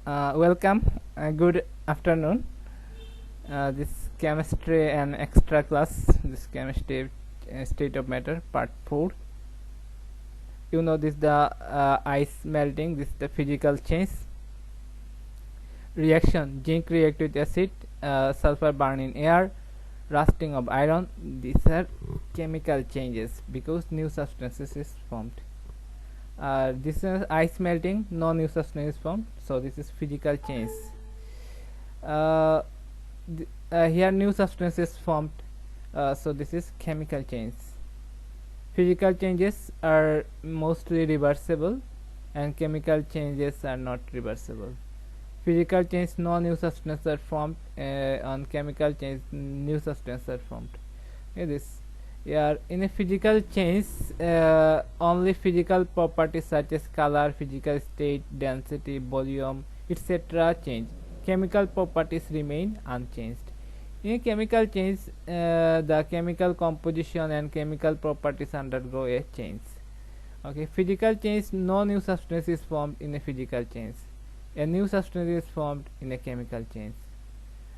Welcome. Good afternoon. This chemistry and extra class. This chemistry state of matter part 4. You know this the ice melting. This the physical change. Reaction: zinc react with acid, sulfur burn in air, rusting of iron. These are chemical changes because new substances is formed. This is ice melting, no new substance is formed, so this is physical change. Here new substance is formed, so this is chemical change. Physical changes are mostly reversible and chemical changes are not reversible. Physical change, no new substance are formed. On chemical change, new substance are formed. Okay, this. Yeah, in a physical change, only physical properties such as color, physical state, density, volume, etc. change. Chemical properties remain unchanged. In a chemical change, the chemical composition and chemical properties undergo a change. Okay, physical change, no new substance is formed in a physical change. A new substance is formed in a chemical change.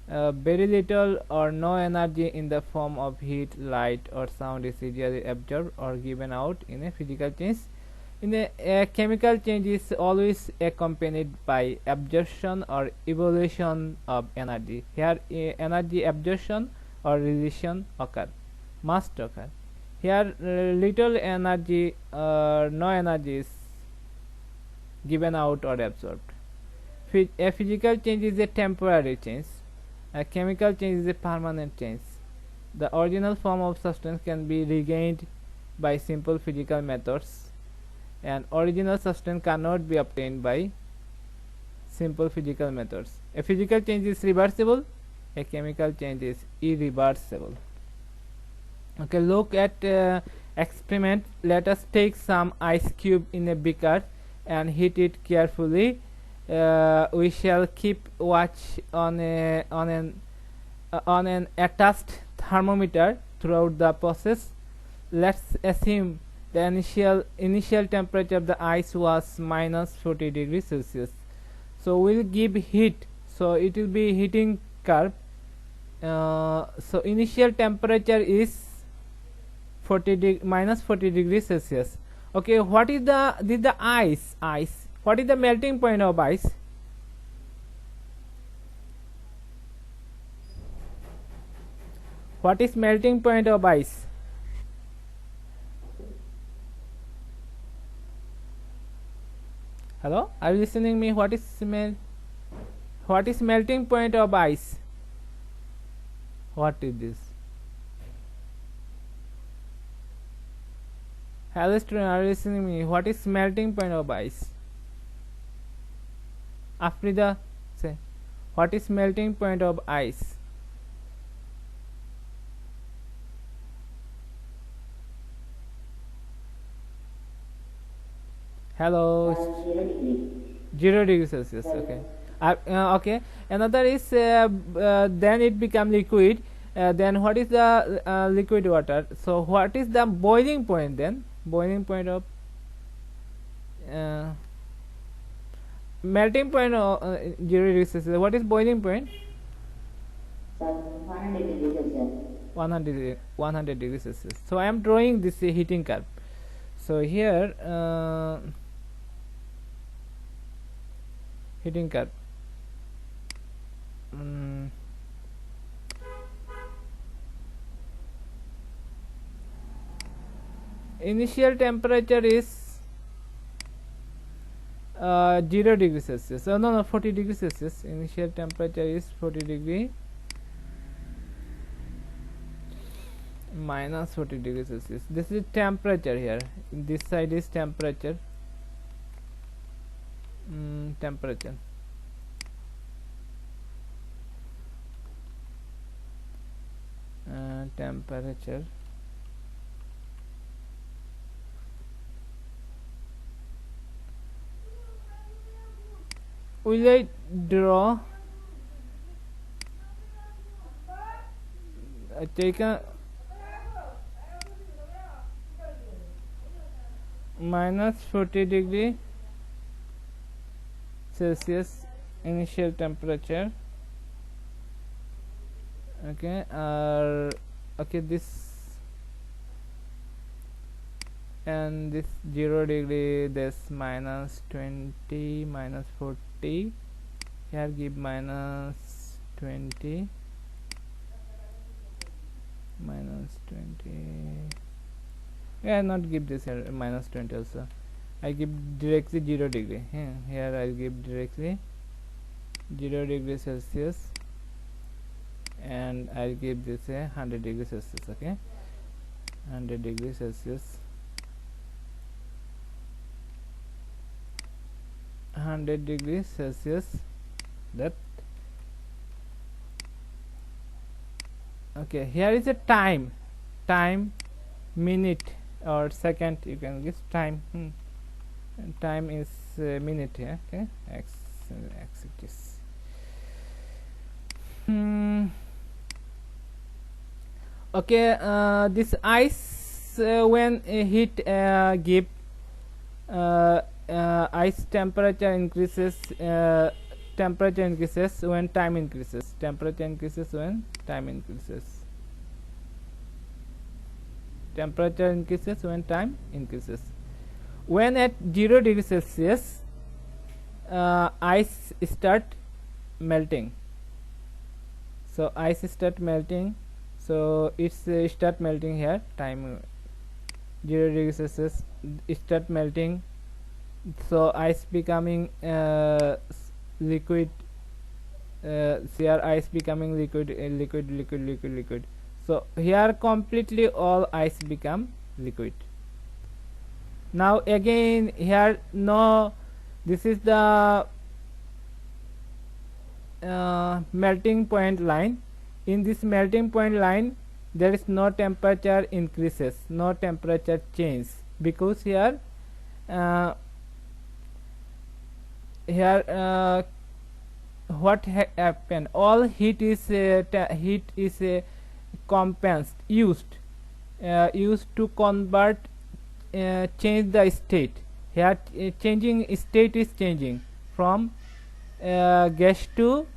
Very little or no energy in the form of heat, light or sound is easily absorbed or given out in a physical change. In a chemical change is always accompanied by absorption or evolution of energy. Here energy absorption or release must occur. Here little energy or no energy is given out or absorbed. A physical change is a temporary change. A chemical change is a permanent change. The original form of substance can be regained by simple physical methods, and original substance cannot be obtained by simple physical methods. A physical change is reversible, a chemical change is irreversible. Okay, look at experiment. Let us take some ice cube in a beaker and heat it carefully. We shall keep watch on an attached thermometer throughout the process. Let's assume the initial temperature of the ice was minus 40 degrees Celsius. So we'll give heat. So it will be heating curve. So initial temperature is minus 40 degrees Celsius. Okay, what is the ice? What is the melting point of ice? What is melting point of ice? Hello, are you listening me? What is melting point of ice? What is this? Hello student, are you listening me? What is melting point of ice? Afrida, say, what is melting point of ice? Hello. 0 degrees Celsius. Okay. Okay. Another is then it become liquid. Then what is the liquid water? So what is the boiling point then? Boiling point of melting point of 0 degrees Celsius. What is boiling point? 100 degrees Celsius. 100 degrees Celsius. So I am drawing this heating curve. So here heating curve. Initial temperature is 0 degrees Celsius. No, 40 degrees Celsius. Initial temperature is 40 degree minus 40 degrees Celsius. This is temperature here. This side is temperature. Temperature. Temperature. Will I draw? Take a minus 40 degree Celsius initial temperature. Okay, okay, this and this 0 degree, this minus 20, minus 40, here give minus 20, minus 20. Yeah, not give this here minus 20 also. I give directly 0 degree. Here I'll give directly 0 degree Celsius, and I'll give this a 100 degree Celsius. Okay, 100 degree Celsius, 100 degrees Celsius. That okay. Here is a time, minute or second. You can give time. And time is minute. Yeah. Okay. X it is. Okay. This ice when heat give ice temperature increases. Temperature increases when time increases. Temperature increases when time increases. Temperature increases when time increases. When at 0 degree Celsius, ice start melting. So ice start melting. So it's start melting here. Time 0 degree Celsius start melting. So ice becoming liquid. Here ice becoming liquid. So here completely all ice become liquid. Now again here no, this is the melting point line. In this melting point line there is no temperature increases, no temperature change, because here what happened, all heat is compensed, used to convert, change the state. Here changing state is changing from gas to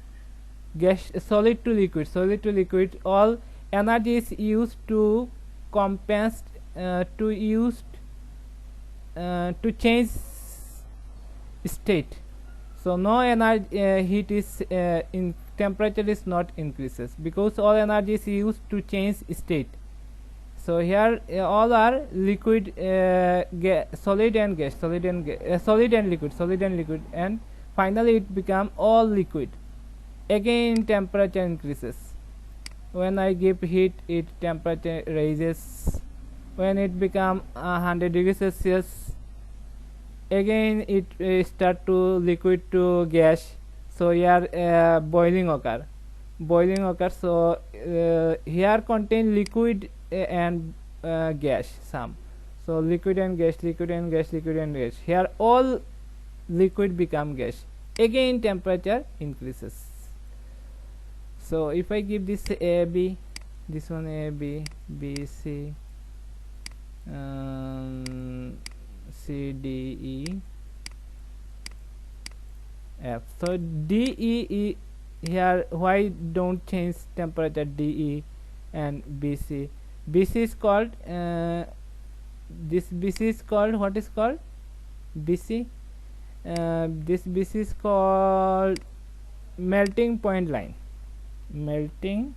gas, solid to liquid. All energy is used to compensate, to change state. So no energy heat is in temperature is not increases, because all energy is used to change state. So here all are liquid, solid and gas, solid and liquid, and finally it become all liquid. Again temperature increases. When I give heat, it temperature raises. When it become 100 degrees Celsius, again it start to liquid to gas. So here boiling occur. So here contain liquid and gas some. So liquid and gas. Here all liquid become gas. Again temperature increases. So if I give this A, B, this one A, B, B, C, C, D, E, F. So D, E, here why don't change temperature D, E and B, C? B, C is called this B, C is called, what is called B, C? This B, C is called melting point line. Melting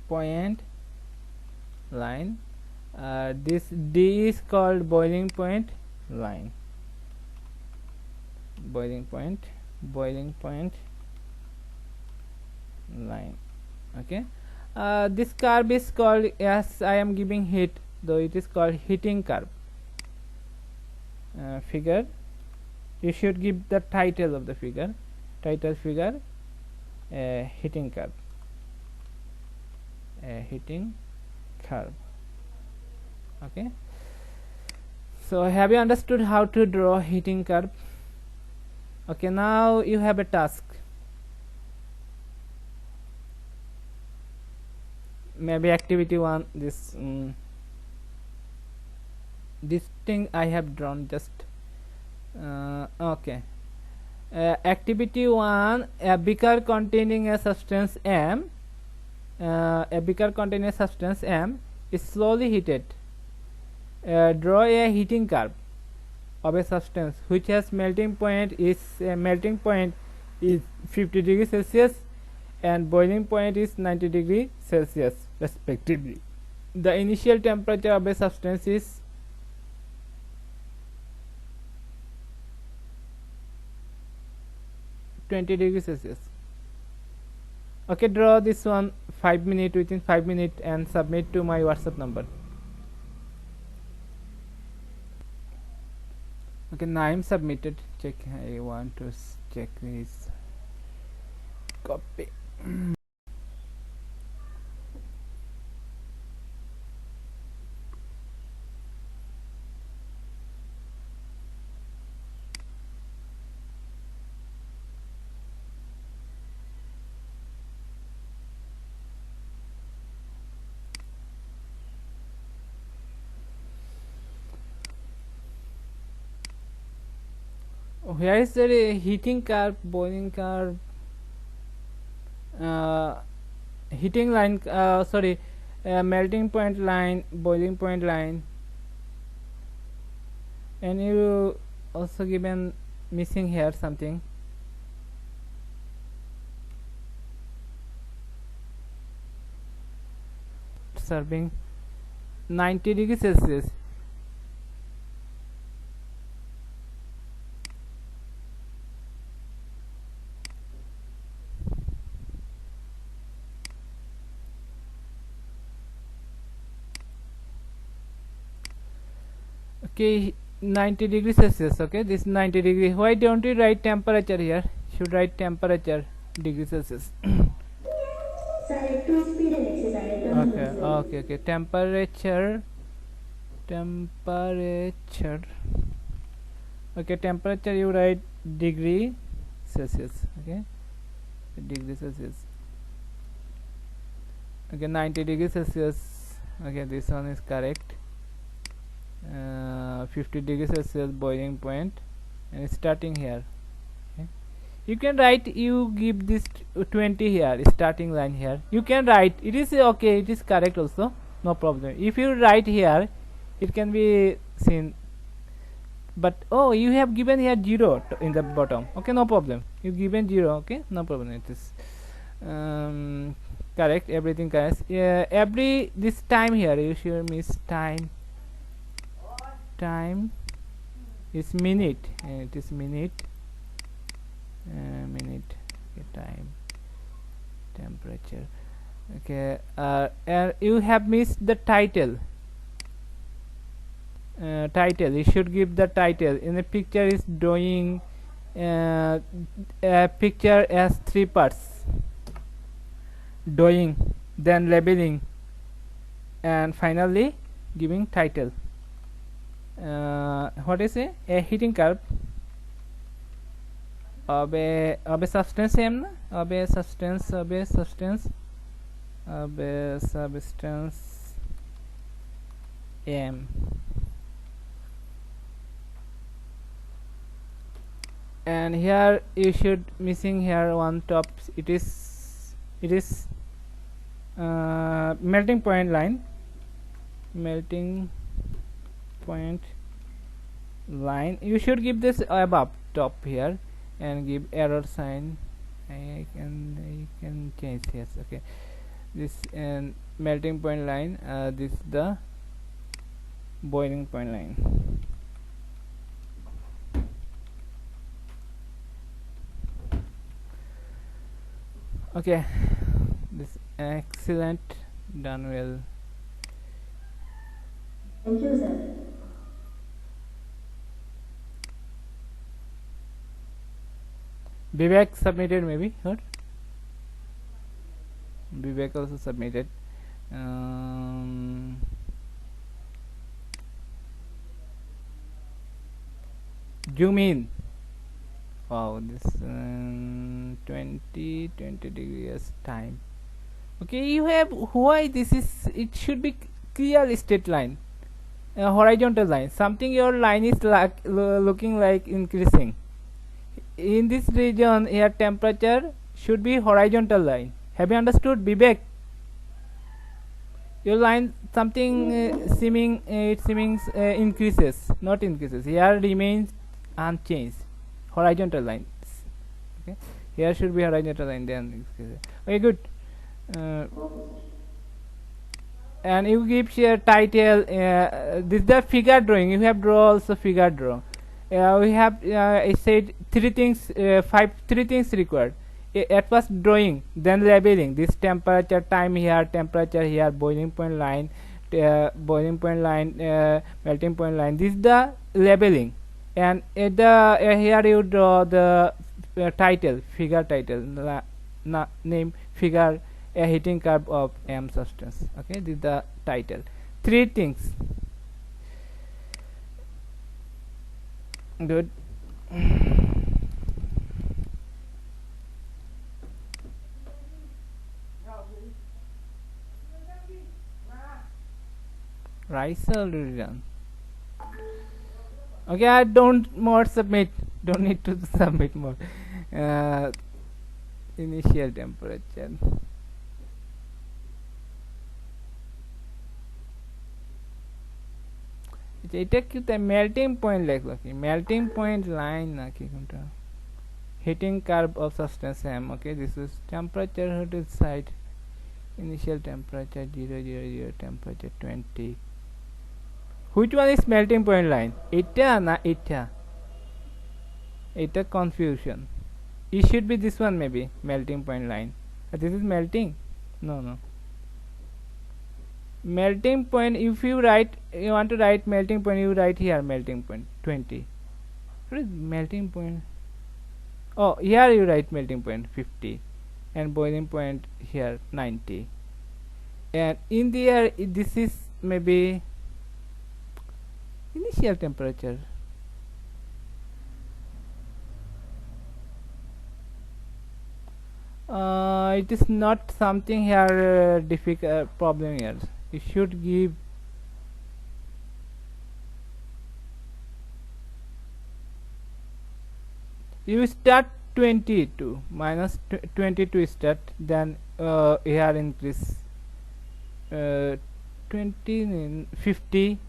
point line. This D is called boiling point line. Boiling point line. Okay. This curve is called, yes, I am giving heat, though it is called heating curve. Figure, you should give the title of the figure. Figure heating curve. Heating curve. Okay. So have you understood how to draw heating curve? Okay, now you have a task. Maybe activity 1, this this thing I have drawn just okay. Activity 1, a beaker containing a substance M, is slowly heated. Draw a heating curve of a substance which has melting point is 50 degrees Celsius and boiling point is 90 degrees Celsius respectively. The initial temperature of a substance is 20 degrees Celsius. Okay, draw this one 5 minutes, within 5 minutes, and submit to my WhatsApp number. Okay, now I'm submitted. Check. I want to check this copy. Where is the heating curve, boiling curve, heating line, melting point line, boiling point line, and you also given missing here something. Serving 90 degrees Celsius. Okay, 90 degrees Celsius. Okay, this 90 degree. Why don't you write temperature here? Should write temperature degrees Celsius. Okay. Temperature. Okay, temperature you write degree Celsius. Okay, degree Celsius. Okay, 90 degrees Celsius. Okay, this one is correct. 50 degrees Celsius boiling point, and starting here. Okay. You can write, you give this 20 here, starting line here. You can write, it is okay, it is correct also, no problem. If you write here, it can be seen, but oh, you have given here 0 in the bottom. Okay, no problem, you given 0. Okay, no problem. It is correct, everything correct. Every this time here you should miss time is minute, and it is minute. Okay, time, temperature. Okay, and you have missed the title. You should give the title. In the picture is drawing a picture as 3 parts: drawing, then labeling, and finally giving title. What is a heating curve of a substance M, of a substance M, and here you should missing here one top. It is melting point line, you should give this above top here and give error sign. I can change. Yes, okay, this and melting point line, this is the boiling point line. Okay, this excellent, done well. Thank you, sir. Vivek submitted, maybe. What? Vivek also submitted. Zoom in. Wow, this 20 degrees time. Okay, you have, why this is, it should be clear straight line. a horizontal line, something your line is looking like increasing. In this region here temperature should be horizontal line. Have you understood, Vivek? Your line something seeming it seeming increases, not increases. Here remains unchanged. Horizontal lines. Okay. Here should be horizontal line, then increases. Okay, good. Uh, and you give here title. This is the figure drawing. You have draw also figure draw. We have I said three things, three things required. At first drawing, then labeling. This temperature, time here, temperature here, boiling point line, melting point line. This is the labeling, and at the here you draw the title, figure title, name figure, a heating curve of M substance. Okay, this is the title. Three things. Good. Rice already done. Okay, I don't more submit. Don't need to submit more. Initial temperature. এটা কি melting point লেখলো কি melting point line নাকি কোনটা heating curve of substance M. Okay, this is temperature at its side. Initial temperature 000, temperature 20. Which one is melting point line? Eta na eta? Eta confusion. It should be this one maybe, melting point line. This is melting? No. Melting point, if you want to write melting point, you write here melting point 20. What is melting point? Oh, here you write melting point 50 and boiling point here 90. And in the air this is maybe initial temperature. It is not something here difficult problem here. You should give you start 22 minus 22 start, then here increase 20 50.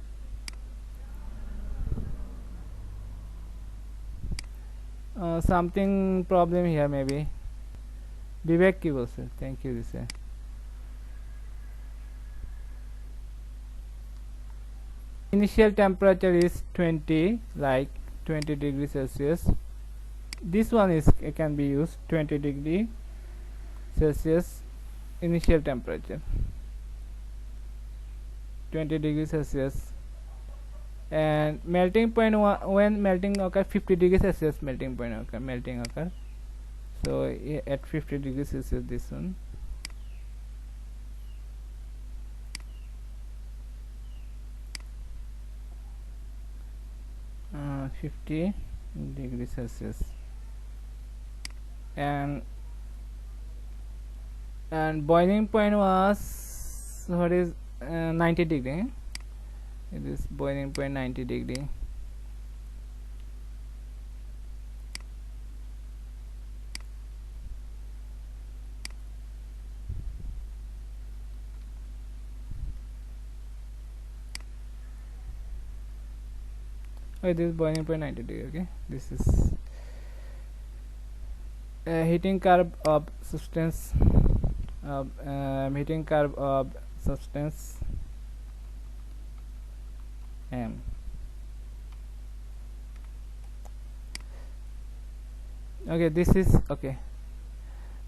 Something problem here maybe. Vivek ki bolse, thank you this है. Initial temperature is 20, like 20 degrees Celsius. This one is can be used 20 degree Celsius initial temperature, 20 degrees Celsius. And melting point when melting occur 50 degrees Celsius melting point occur. So at 50 degrees Celsius this one. 50 degrees Celsius. And boiling point was what is 90 degree. It is boiling point 90 degree. Okay, this is boiling point 90 degree. Okay, this is heating curve of substance heating curve of substance M. Okay, this is okay.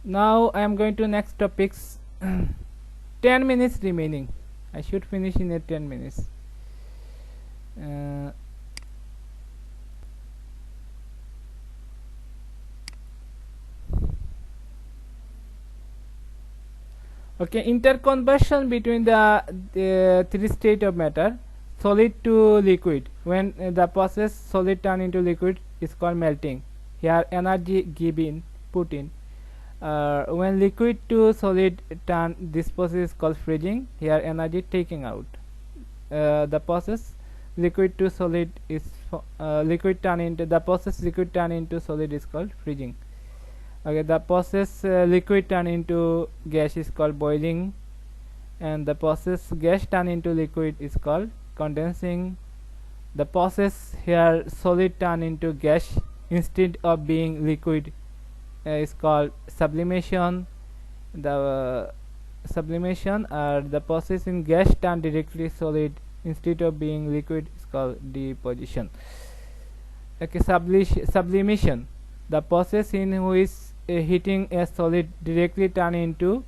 Now I am going to next topics. 10 minutes remaining. I should finish in 10 minutes. Okay, interconversion between the three state of matter, solid to liquid. When the process solid turn into liquid is called melting. Here energy given put in. When liquid to solid turn, this process is called freezing. Here energy taking out. The process liquid to solid is liquid turn into the process liquid turn into solid is called freezing. Okay, the process liquid turn into gas is called boiling, and the process gas turn into liquid is called condensing. The process here solid turn into gas instead of being liquid is called sublimation. The sublimation or the process in gas turn directly solid instead of being liquid is called deposition. Okay, sublimation, the process in which heating a solid directly turn into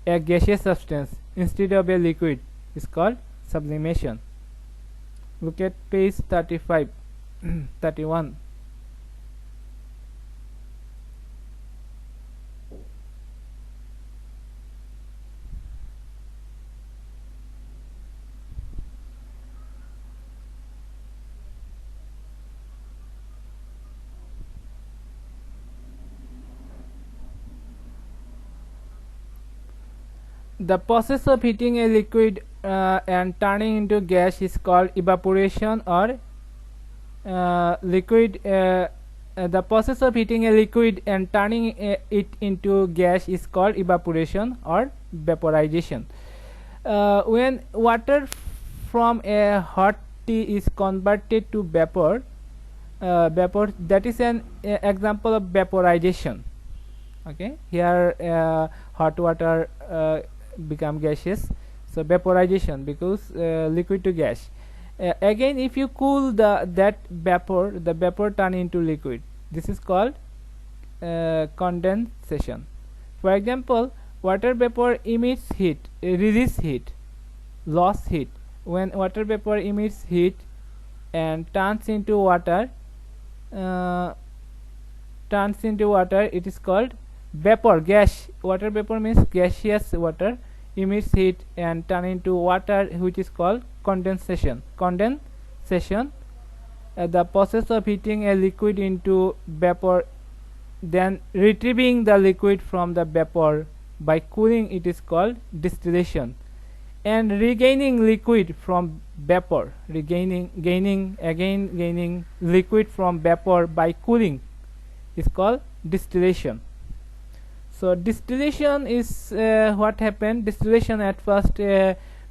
a gaseous substance instead of a liquid is called sublimation. Look at page 35 31. The process of heating a liquid and turning into gas is called evaporation, or the process of heating a liquid and turning it into gas is called evaporation or vaporization. When water from a hot tea is converted to vapor, that is an example of vaporization. Okay, here hot water become gaseous, so vaporization, because liquid to gas. Again, if you cool that vapor, the vapor turn into liquid. This is called condensation. For example, water vapor emits heat, release heat, loss heat. When water vapor emits heat and turns into water, it is called vapor. Gas, water vapor means gaseous water emits heat and turn into water, which is called condensation. The process of heating a liquid into vapor, then retrieving the liquid from the vapor by cooling, it is called distillation. And regaining liquid from vapor, gaining liquid from vapor by cooling is called distillation. So distillation is what happened. Distillation, at first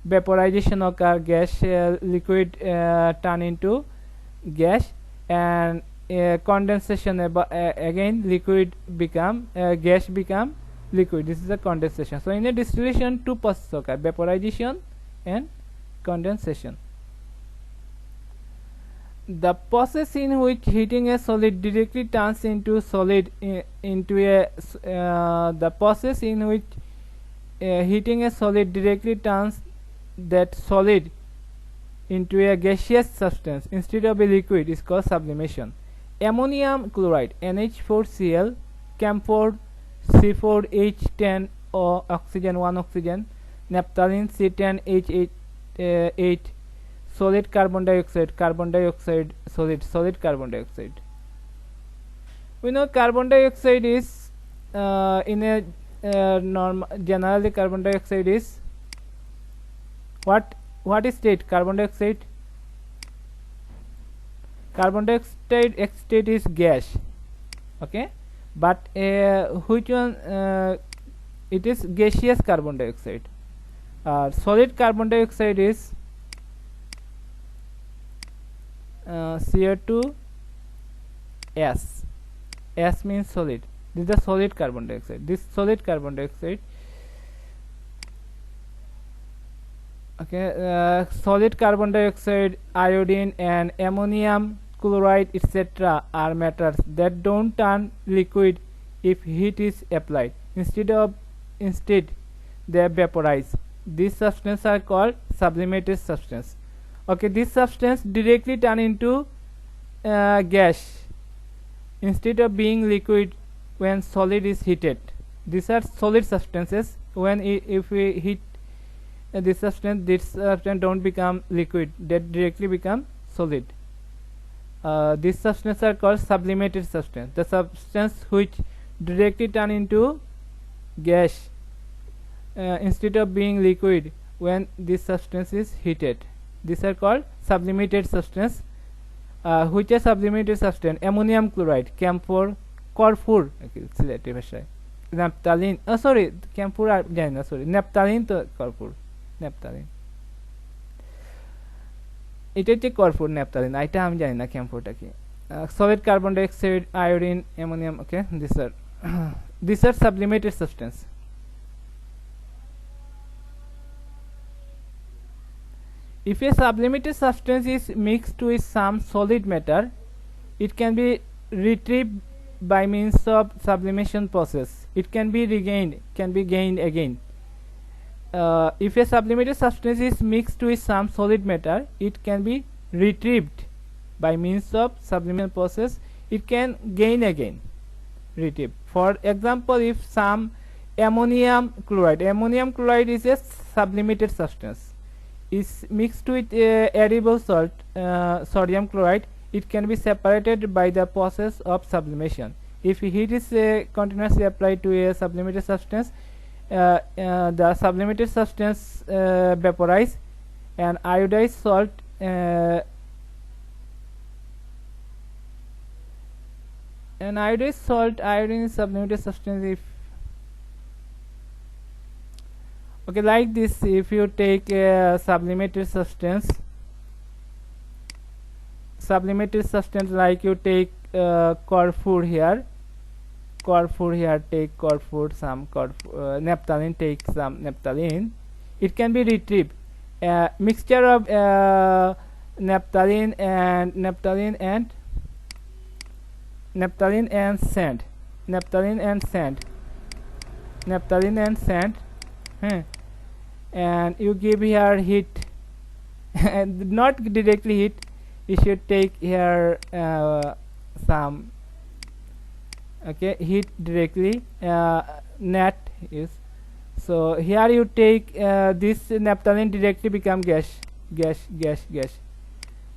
vaporization occur, gas liquid turn into gas, and condensation, again liquid become gas become liquid. This is a condensation. So in a distillation, two processes occur: vaporization and condensation. The process in which heating a solid directly turns into solid the process in which heating a solid directly turns that solid into a gaseous substance instead of a liquid is called sublimation. Ammonium chloride NH4Cl, camphor C4H10O, oxygen 1 oxygen, naphthalene C10H8, solid carbon dioxide, solid carbon dioxide. We know carbon dioxide is in a generally carbon dioxide is what is state? Carbon dioxide state is gas. Okay, but which one? It is gaseous carbon dioxide. Solid carbon dioxide is CO2 S. S means solid. This is the solid carbon dioxide. This solid carbon dioxide. Okay, solid carbon dioxide, iodine, and ammonium chloride, etc., are matters that don't turn liquid if heat is applied. Instead, they vaporize. These substances are called sublimated substance. Okay, this substance directly turn into gas instead of being liquid when solid is heated. These are solid substances. When if we heat this substance don't become liquid, they directly become solid. These substances are called sublimated substance, the substance which directly turn into gas instead of being liquid when this substance is heated. These are called sublimated substance. Which are sublimated substance? Ammonium chloride, camphor, corfur, Sylheti ভাষায় naphthalene, sorry camphor আর জানি না, sorry naphthalene তো corfur, naphthalene এটা হচ্ছে corfur, naphthalene এটা আমি জানি না camphorটা কি। solid carbon dioxide, iodine, ammonium, okay, these are sublimated substance. If a sublimated substance is mixed with some solid matter, it can be retrieved by means of sublimation process. It can be gained again. If a sublimated substance is mixed with some solid matter, it can be retrieved by means of sublimation process. It can gain again, retrieve. For example, if some ammonium chloride is a sublimated substance, is mixed with edible salt, sodium chloride, it can be separated by the process of sublimation. If heat is continuously applied to a sublimated substance, the sublimated substance vaporize, and iodized salt iodine is sublimated substance. If okay, like this, if you take a sublimated substance like you take corfur here, take corfur, some corfur, naphthalene, take some naphthalene, it can be retrieved. Mixture of naphthalene and sand, and you give here heat and not directly heat, you should take here some heat directly, net is, so here you take this naphthalene directly become gas,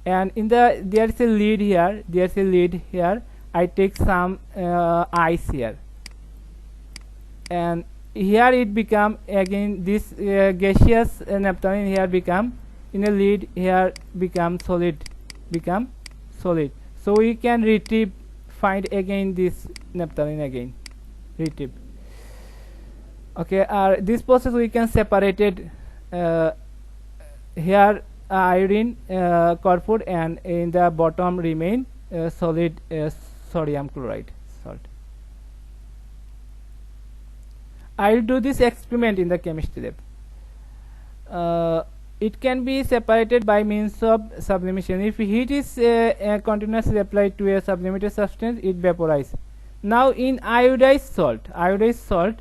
and in there is a lead here, I take some ice here, and here it become again this gaseous naphthalene here become in a lead, here become solid, so we can find again this naphthalene again, retrieve. Okay, this process we can separated here iodine, corfur, and in the bottom remain solid sodium chloride salt. I'll do this experiment in the chemistry lab. It can be separated by means of sublimation. If heat is continuously applied to a sublimated substance, it vaporizes. Now in iodized salt,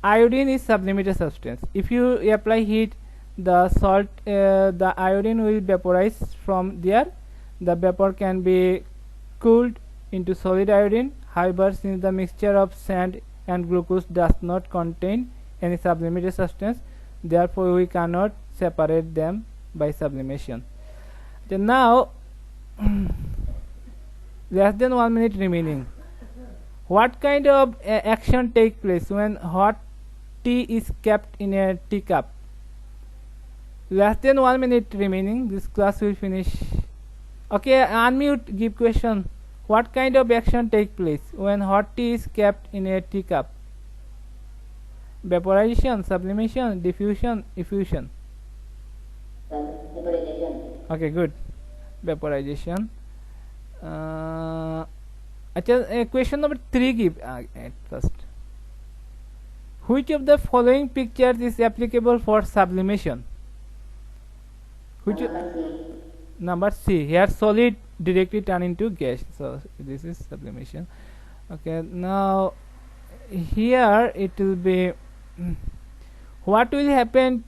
iodine is sublimated substance. If you apply heat, the salt, the iodine will vaporize from there. The vapor can be cooled into solid iodine. However, since the mixture of sand and glucose does not contain any sublimated substance, therefore we cannot separate them by sublimation. Then now less than 1 minute remaining. What kind of action take place when hot tea is kept in a teacup? Less than 1 minute remaining, this class will finish. Okay, unmute, give question. What kind of action take place when hot tea is kept in a teacup? Vaporization, sublimation, diffusion, effusion. Vaporization. Okay, good. Vaporization. Question number 3 give at first. Which of the following pictures is applicable for sublimation? Number C. Here solid directly turn into gas, so this is sublimation. Okay, now here it will be what will happen